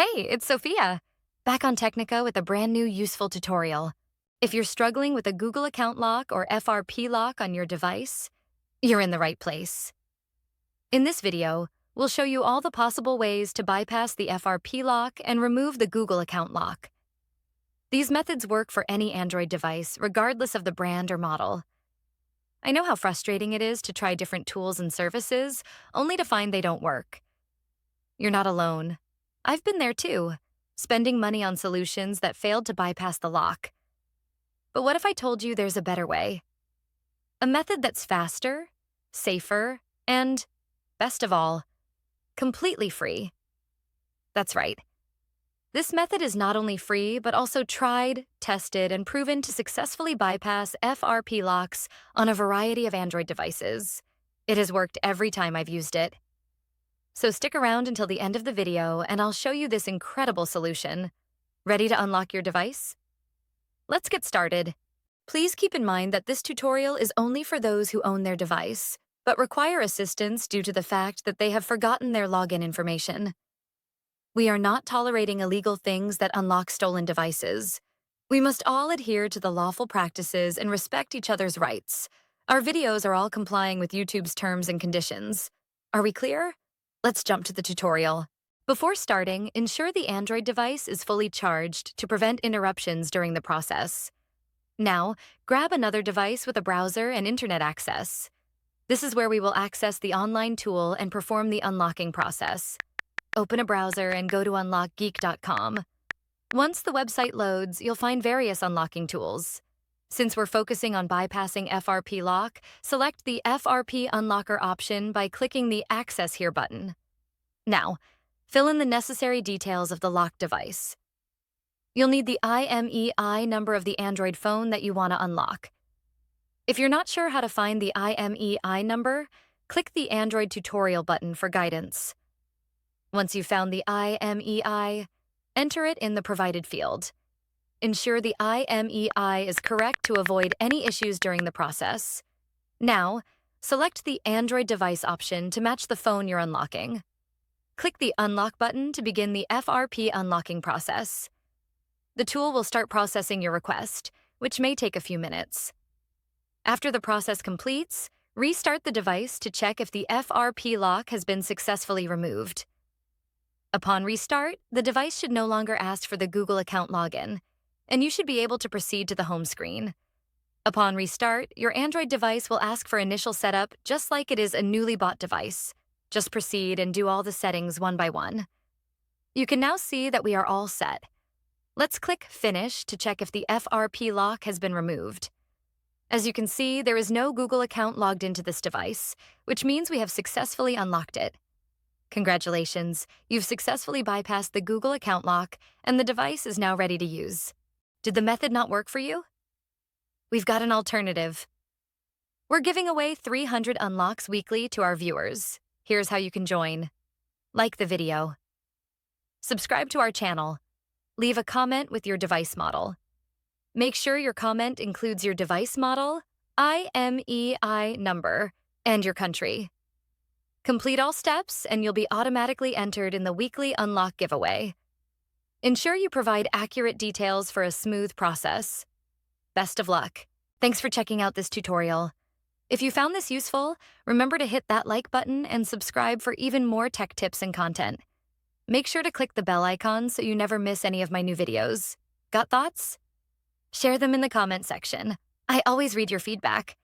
Hey, it's Sophia, back on Technica with a brand new useful tutorial. If you're struggling with a Google account lock or FRP lock on your device, you're in the right place. In this video, we'll show you all the possible ways to bypass the FRP lock and remove the Google account lock. These methods work for any Android device, regardless of the brand or model. I know how frustrating it is to try different tools and services, only to find they don't work. You're not alone. I've been there too, spending money on solutions that failed to bypass the lock. But what if I told you there's a better way? A method that's faster, safer, and, best of all, completely free. That's right. This method is not only free, but also tried, tested, and proven to successfully bypass FRP locks on a variety of Android devices. It has worked every time I've used it. So stick around until the end of the video and I'll show you this incredible solution. Ready to unlock your device? Let's get started. Please keep in mind that this tutorial is only for those who own their device, but require assistance due to the fact that they have forgotten their login information. We are not tolerating illegal things that unlock stolen devices. We must all adhere to the lawful practices and respect each other's rights. Our videos are all complying with YouTube's terms and conditions. Are we clear? Let's jump to the tutorial. Before starting, ensure the Android device is fully charged to prevent interruptions during the process. Now, grab another device with a browser and internet access. This is where we will access the online tool and perform the unlocking process. Open a browser and go to unlockgeek.com. Once the website loads, you'll find various unlocking tools. Since we're focusing on bypassing FRP lock, select the FRP Unlocker option by clicking the Access Here button. Now, fill in the necessary details of the locked device. You'll need the IMEI number of the Android phone that you want to unlock. If you're not sure how to find the IMEI number, click the Android Tutorial button for guidance. Once you've found the IMEI, enter it in the provided field. Ensure the IMEI is correct to avoid any issues during the process. Now, select the Android device option to match the phone you're unlocking. Click the Unlock button to begin the FRP unlocking process. The tool will start processing your request, which may take a few minutes. After the process completes, restart the device to check if the FRP lock has been successfully removed. Upon restart, the device should no longer ask for the Google account login, and you should be able to proceed to the home screen. Upon restart, your Android device will ask for initial setup just like it is a newly bought device. Just proceed and do all the settings one by one. You can now see that we are all set. Let's click Finish to check if the FRP lock has been removed. As you can see, there is no Google account logged into this device, which means we have successfully unlocked it. Congratulations, you've successfully bypassed the Google account lock and the device is now ready to use. Did the method not work for you? We've got an alternative. We're giving away 300 unlocks weekly to our viewers. Here's how you can join. Like the video. Subscribe to our channel. Leave a comment with your device model. Make sure your comment includes your device model, IMEI number, and your country. Complete all steps and you'll be automatically entered in the weekly unlock giveaway. Ensure you provide accurate details for a smooth process. Best of luck. Thanks for checking out this tutorial. If you found this useful, remember to hit that like button and subscribe for even more tech tips and content. Make sure to click the bell icon so you never miss any of my new videos. Got thoughts? Share them in the comment section. I always read your feedback.